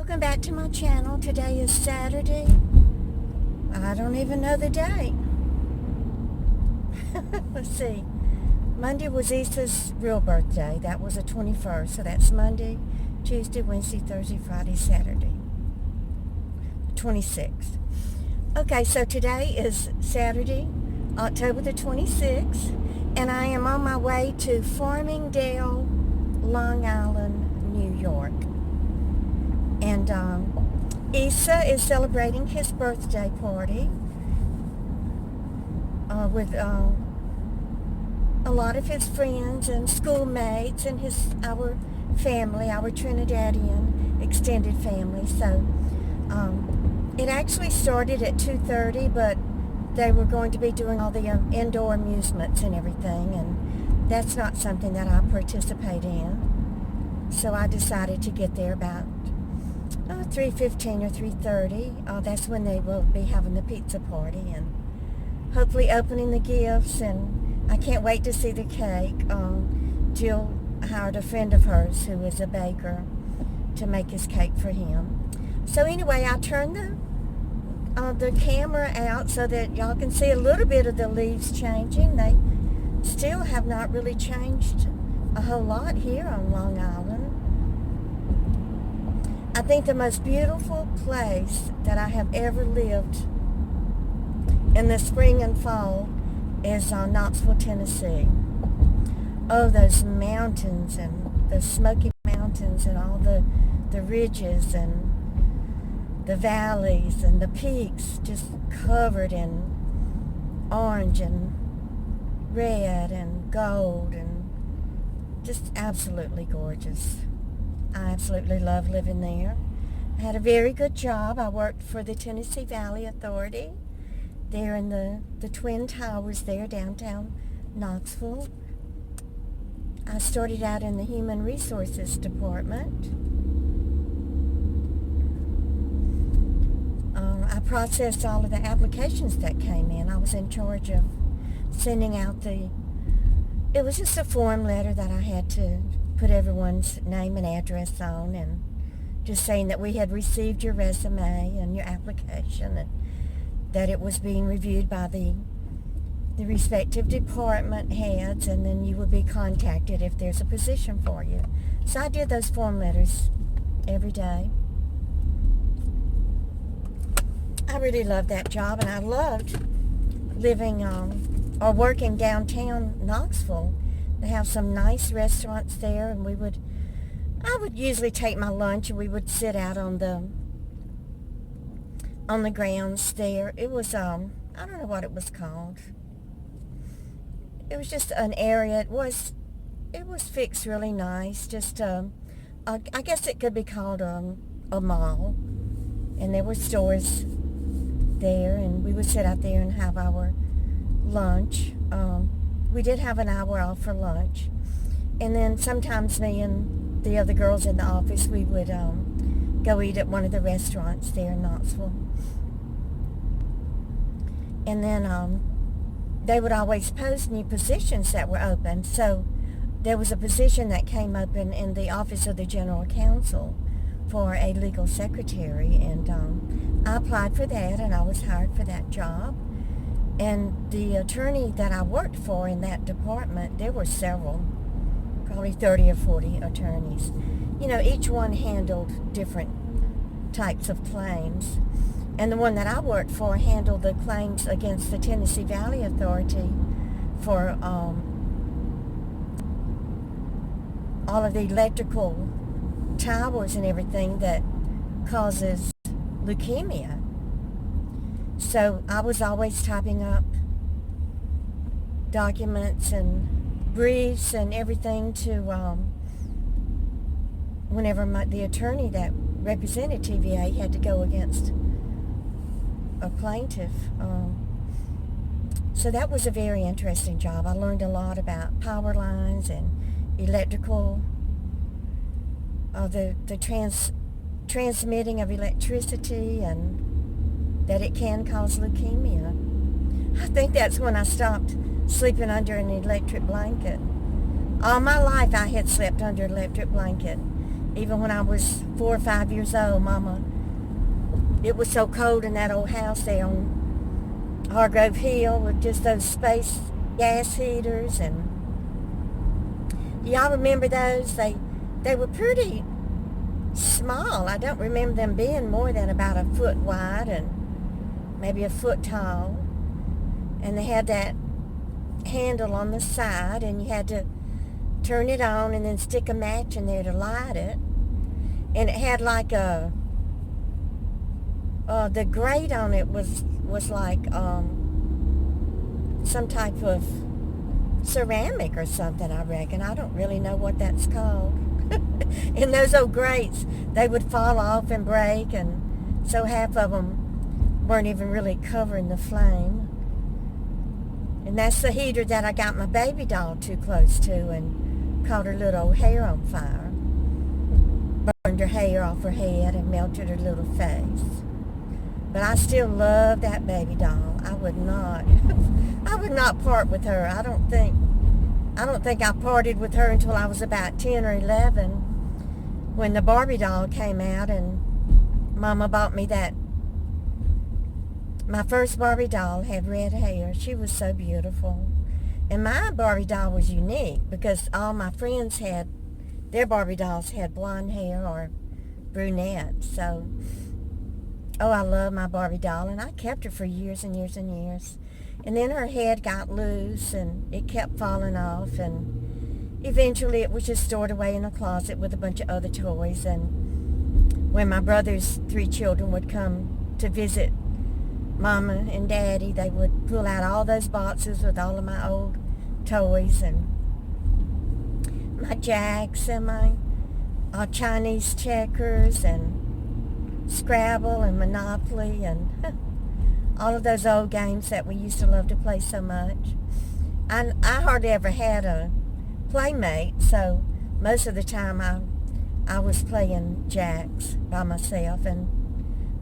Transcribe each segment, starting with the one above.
Welcome back to my channel. Today is Saturday. I don't even know the date. Let's see. Monday was Issa's real birthday. That was the 21st. So that's Monday, Tuesday, Wednesday, Thursday, Friday, Saturday. 26th. Okay, so today is Saturday, October the 26th. And I am on my way to Farmingdale, Long Island, New York. And Issa is celebrating his birthday party with a lot of his friends and schoolmates and our family, our Trinidadian extended family. So it actually started at 2:30, but they were going to be doing all the indoor amusements and everything, and that's not something that I participate in. So I decided to get there about 3:15 or 3:30. That's when they will be having the pizza party and hopefully opening the gifts, and I can't wait to see the cake. Jill hired a friend of hers who is a baker to make his cake for him. So anyway, I turned the camera out so that y'all can see a little bit of the leaves changing. They still have not really changed a whole lot here on Long Island. I think the most beautiful place that I have ever lived in the spring and fall is Knoxville, Tennessee. Oh, those mountains and the Smoky Mountains and all the ridges and the valleys and the peaks just covered in orange and red and gold and just absolutely gorgeous. I absolutely love living there. I had a very good job. I worked for the Tennessee Valley Authority there in the Twin Towers there downtown Knoxville. I started out in the Human Resources Department. I processed all of the applications that came in. I was in charge of sending out it was just a form letter that I had to put everyone's name and address on, and just saying that we had received your resume and your application, and that it was being reviewed by the respective department heads, and then you would be contacted if there's a position for you. So I did those form letters every day. I really loved that job, and I loved living or working downtown Knoxville. They have some nice restaurants there, and I would usually take my lunch, and we would sit out on the grounds there. It was I don't know what it was called. It was just an area. It was fixed really nice. Just I guess it could be called a mall, and there were stores there, and we would sit out there and have our lunch. We did have an hour off for lunch, and then sometimes me and the other girls in the office, we would go eat at one of the restaurants there in Knoxville. And then they would always post new positions that were open. So there was a position that came open in the office of the general counsel for a legal secretary, and I applied for that, and I was hired for that job. And the attorney that I worked for in that department, there were several, probably 30 or 40 attorneys. You know, each one handled different types of claims. And the one that I worked for handled the claims against the Tennessee Valley Authority for all of the electrical towers and everything that causes leukemia. So I was always typing up documents and briefs and everything to whenever the attorney that represented TVA had to go against a plaintiff. So that was a very interesting job. I learned a lot about power lines and electrical, the transmitting of electricity, and that it can cause leukemia. I think that's when I stopped sleeping under an electric blanket. All my life I had slept under an electric blanket, Even when I was 4 or 5 years old, Mama, it was so cold in that old house there on Hargrove Hill with just those space gas heaters. And y'all remember those? They were pretty small. I don't remember them being more than about a foot wide and maybe a foot tall. And they had that handle on the side, and you had to turn it on and then stick a match in there to light it. And it had like the grate on it was like some type of ceramic or something, I reckon. I don't really know what that's called. And those old grates, they would fall off and break, and so half of them weren't even really covering the flame. And that's the heater that I got my baby doll too close to and caught her little hair on fire. Burned her hair off her head and melted her little face. But I still love that baby doll. I would not part with her. I don't think I parted with her until I was about 10 or 11 when the Barbie doll came out, and Mama bought me that. My first Barbie doll had red hair. She was so beautiful. And my Barbie doll was unique because all my friends had, their Barbie dolls had blonde hair or brunette. So, I love my Barbie doll, and I kept her for years and years and years. And then her head got loose, and it kept falling off, and eventually it was just stored away in a closet with a bunch of other toys. And when my brother's 3 children would come to visit Mama and Daddy, they would pull out all those boxes with all of my old toys and my jacks and my Chinese checkers and Scrabble and Monopoly and all of those old games that we used to love to play so much. I hardly ever had a playmate, so most of the time I was playing jacks by myself, and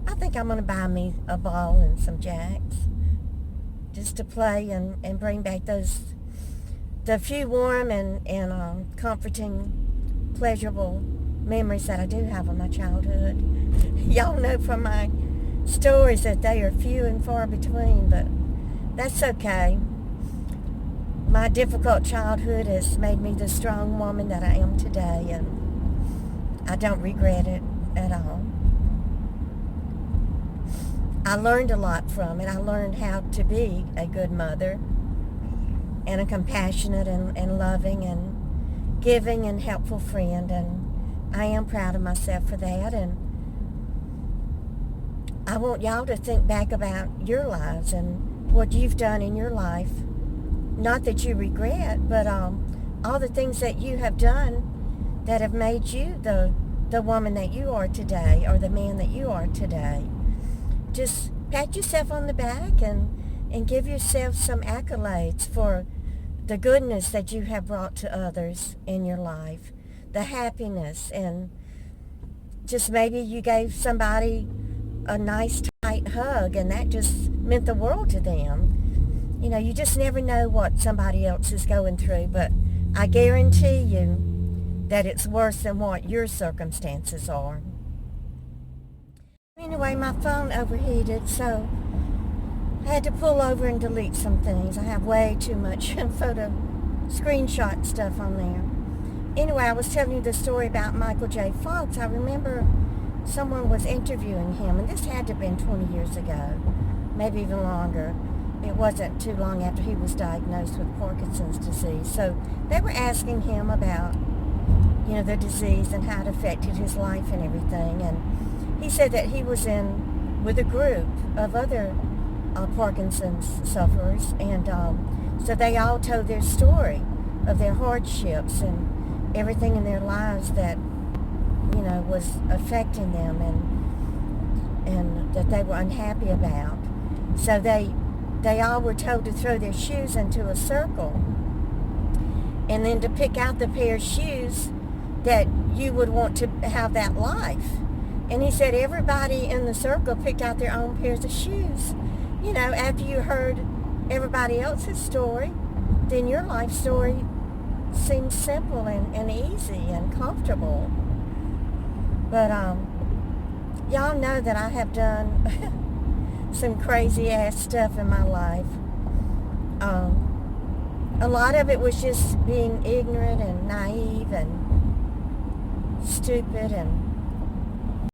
I think I'm going to buy me a ball and some jacks just to play and bring back the few warm and comforting, pleasurable memories that I do have of my childhood. Y'all know from my stories that they are few and far between, but that's okay. My difficult childhood has made me the strong woman that I am today, and I don't regret it at all. I learned a lot from it. I learned how to be a good mother and a compassionate and loving and giving and helpful friend, and I am proud of myself for that. And I want y'all to think back about your lives and what you've done in your life. Not that you regret, but all the things that you have done that have made you the woman that you are today, or the man that you are today. Just pat yourself on the back and give yourself some accolades for the goodness that you have brought to others in your life, the happiness, and just maybe you gave somebody a nice tight hug and that just meant the world to them. You know, you just never know what somebody else is going through, but I guarantee you that it's worse than what your circumstances are. Anyway, my phone overheated, so I had to pull over and delete some things. I have way too much photo screenshot stuff on there. Anyway, I was telling you the story about Michael J. Fox. I remember someone was interviewing him, and this had to have been 20 years ago, maybe even longer. It wasn't too long after he was diagnosed with Parkinson's disease. So they were asking him about, the disease and how it affected his life and everything. And he said that he was with a group of other Parkinson's sufferers, and so they all told their story of their hardships and everything in their lives that was affecting them and that they were unhappy about. So they all were told to throw their shoes into a circle and then to pick out the pair of shoes that you would want to have that life. And he said everybody in the circle picked out their own pairs of shoes. After you heard everybody else's story, then your life story seems simple and easy and comfortable. But y'all know that I have done some crazy ass stuff in my life. A lot of it was just being ignorant and naive and stupid. And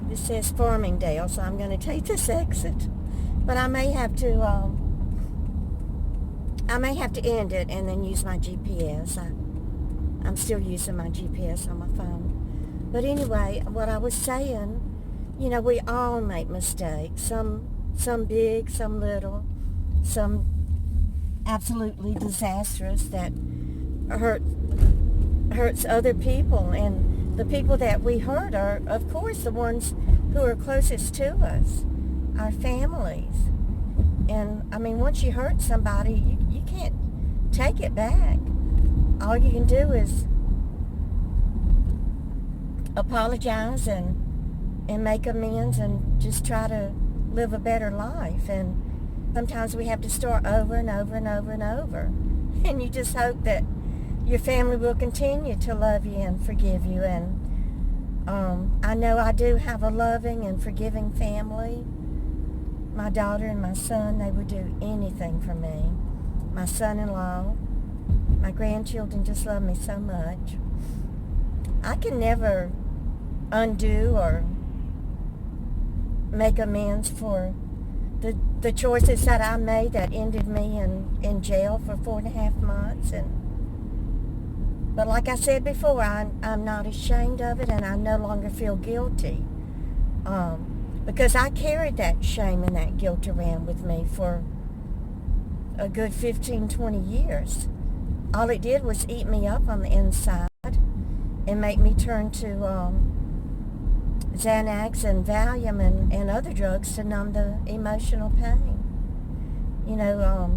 this says Farmingdale, so I'm going to take this exit. But I may have to end it and then use my GPS. I'm still using my GPS on my phone. But anyway, what I was saying, you know, we all make mistakes. Some big, some little, some absolutely disastrous that hurts other people. And the people that we hurt are, of course, the ones who are closest to us, our families. And, I mean, once you hurt somebody, you can't take it back. All you can do is apologize and make amends and just try to live a better life. And sometimes we have to start over and over and over and over. And you just hope that your family will continue to love you and forgive you. And I know I do have a loving and forgiving family. My daughter and my son, they would do anything for me. My son-in-law, my grandchildren just love me so much. I can never undo or make amends for the choices that I made that ended me in jail for 4.5 months. But like I said before, I'm not ashamed of it, and I no longer feel guilty. Because I carried that shame and that guilt around with me for a good 15, 20 years. All it did was eat me up on the inside and make me turn to Xanax and Valium and other drugs to numb the emotional pain. You know,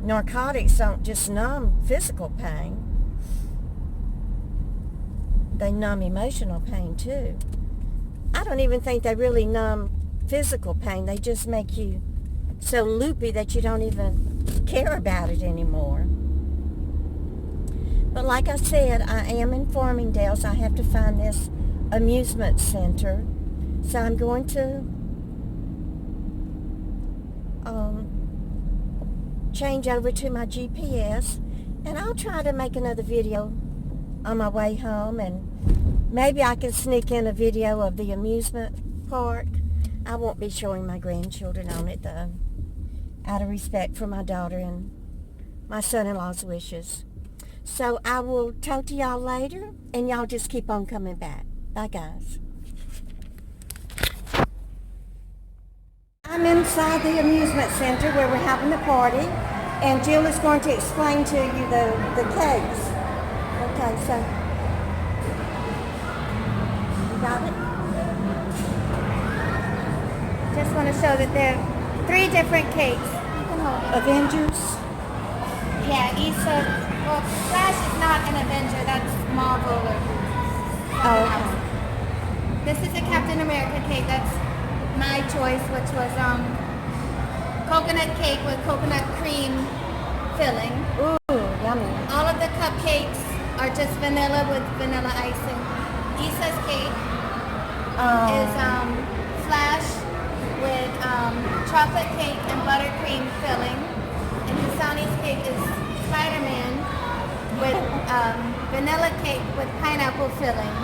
narcotics don't just numb physical pain. They numb emotional pain too. I don't even think they really numb physical pain. They just make you so loopy that you don't even care about it anymore. But like I said, I am in Farmingdale, so I have to find this amusement center. So I'm going to change over to my GPS, and I'll try to make another video on my way home, and maybe I can sneak in a video of the amusement park. I won't be showing my grandchildren on it, though, out of respect for my daughter and my son-in-law's wishes. So I will talk to y'all later, and y'all just keep on coming back. Bye, guys. I'm inside the amusement center where we're having the party, and Jill is going to explain to you the cakes. Okay, so you got it? Just want to show that there are 3 different cakes. Avengers? Yeah, Issa. Well, Flash is not an Avenger. That's Marvel or something else. This is a Captain America cake. That's my choice, which was coconut cake with coconut cream filling. Ooh, yummy. All of the cupcakes are just vanilla with vanilla icing. Issa's cake is Flash with chocolate cake and buttercream filling. And Hassani's cake is Spider-Man with vanilla cake with pineapple filling.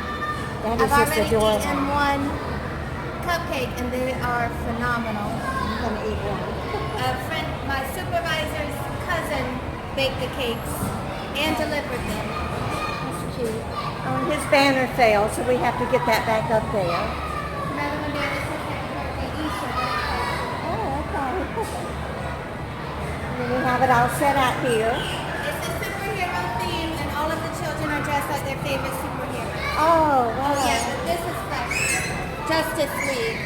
That is I've just already adorable. eaten one cupcake and they are phenomenal. I'm going to eat one. My supervisor's cousin baked the cakes and delivered them. That's cute. His banner fell, so we have to get that back up there. Another one there, this is Issa. Oh, okay. And then we have it all set out here. It's a superhero theme and all of the children are dressed like their favorite superhero. Oh, wow. Oh yeah, but this is Flash. Justice League.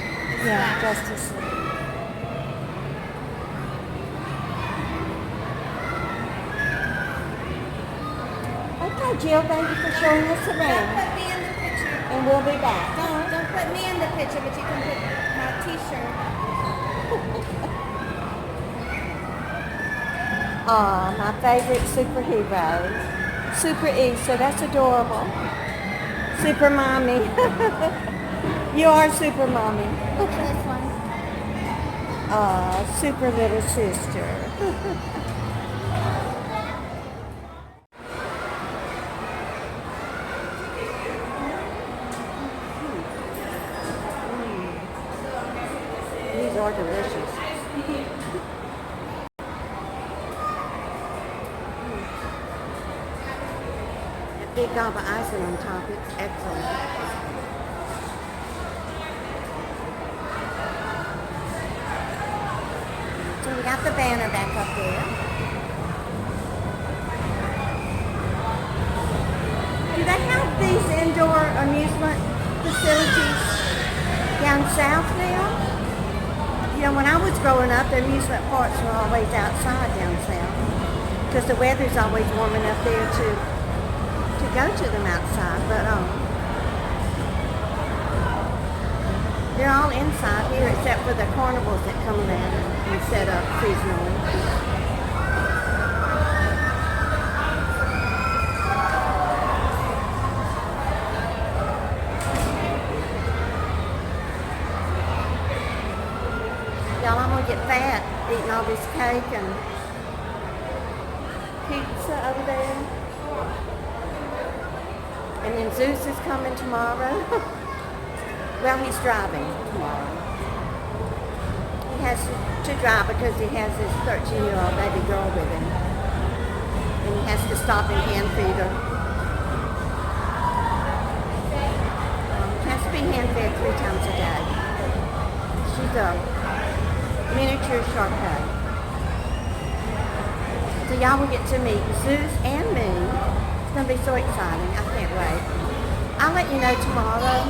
Yeah, Flash. Justice League. Okay, Jill, thank you for showing us Don't around. put me in the picture. And we'll be back. Don't put me in the picture, but you can put my t-shirt. My favorite superhero. Super Issa, that's adorable. Super mommy. You are super mommy. This one. Aw, super little sister. These are delicious. That big gob of icing on top, it's excellent. So we got the banner back up there. Do they have these indoor amusement facilities down south now? You know, when I was growing up, the amusement parks were always outside down south because the weather's always warm enough there to go to them outside. But they're all inside here except for the carnivals that come around and set up seasonally. Y'all, I'm gonna get fat eating all this cake and pizza over there. And then Zeus is coming tomorrow. Well, he's driving tomorrow. He has to drive because he has his 13-year-old baby girl with him. And he has to stop and hand feed her. He has to be hand fed 3 times a day. She's a miniature Shar-Pei. So y'all will get to meet Zeus and me. It's going to be so exciting. I can't wait. I'll let you know tomorrow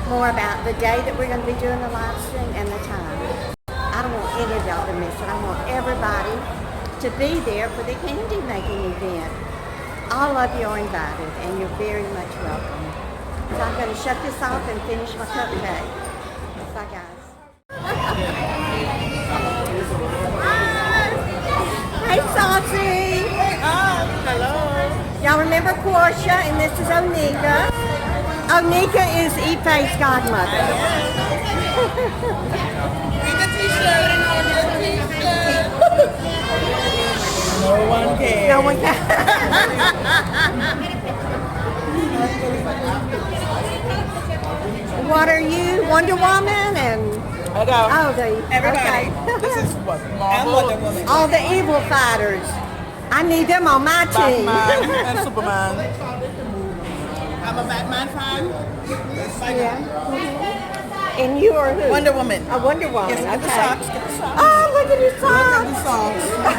more about the day that we're going to be doing the live stream and the time. I don't want any of y'all to miss it. I want everybody to be there for the candy making event. All of you are invited and you're very much welcome. So I'm going to shut this off and finish my cupcake. Bye guys. Hey Saucy! Hello. Y'all remember Quasha and this is Onika. Onika is Ife's godmother. No one cares. No one can. What are you? Wonder Woman and I go. oh, Everybody. Okay. This is what Marvel, I'm Wonder Woman. All the evil fighters. I need them on my team. Batman and Superman. I'm a Batman fan. That's my Yeah. And you are who? Wonder Woman. A Wonder Woman. Yes, get the Okay. socks. Get the socks. Oh, look at your socks. Look at the socks. I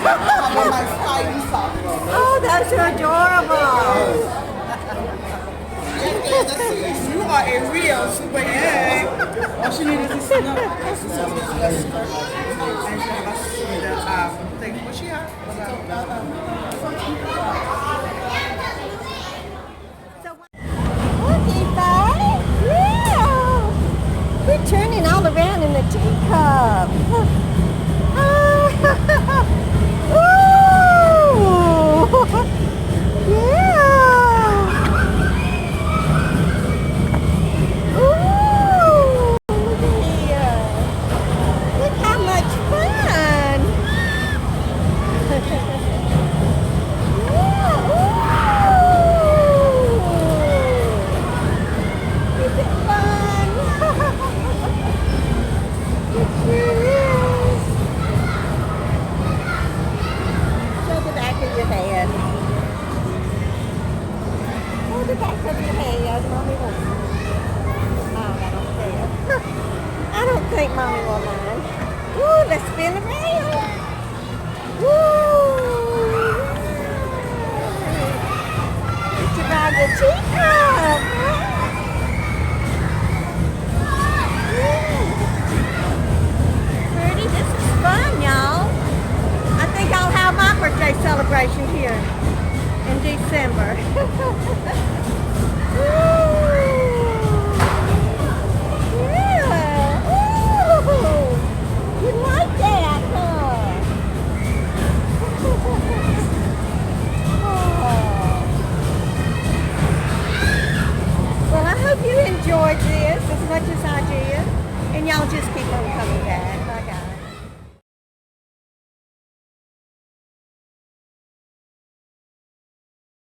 got my spidey socks. Oh, those are adorable. You are a real superhero. All she needed is to know. And she has a thing. What she have? Look, Issa. Yeah. We're turning all around in the teacup. Ooh. Yeah. Ooh. Look here. Look how much fun. Yeah. Ooh. Is it fun? It sure is. Show the back of your head. Show the back of your head. Mommy won't. Oh, I don't care. I don't think Mommy will mind. Ooh, let's spin around. Woo! To ride the teacup. Pretty, this is fun, y'all. I think I'll have my birthday celebration here in December. Ooh. Yeah. Ooh. You like that, huh? much as I did, and y'all just keep on coming back.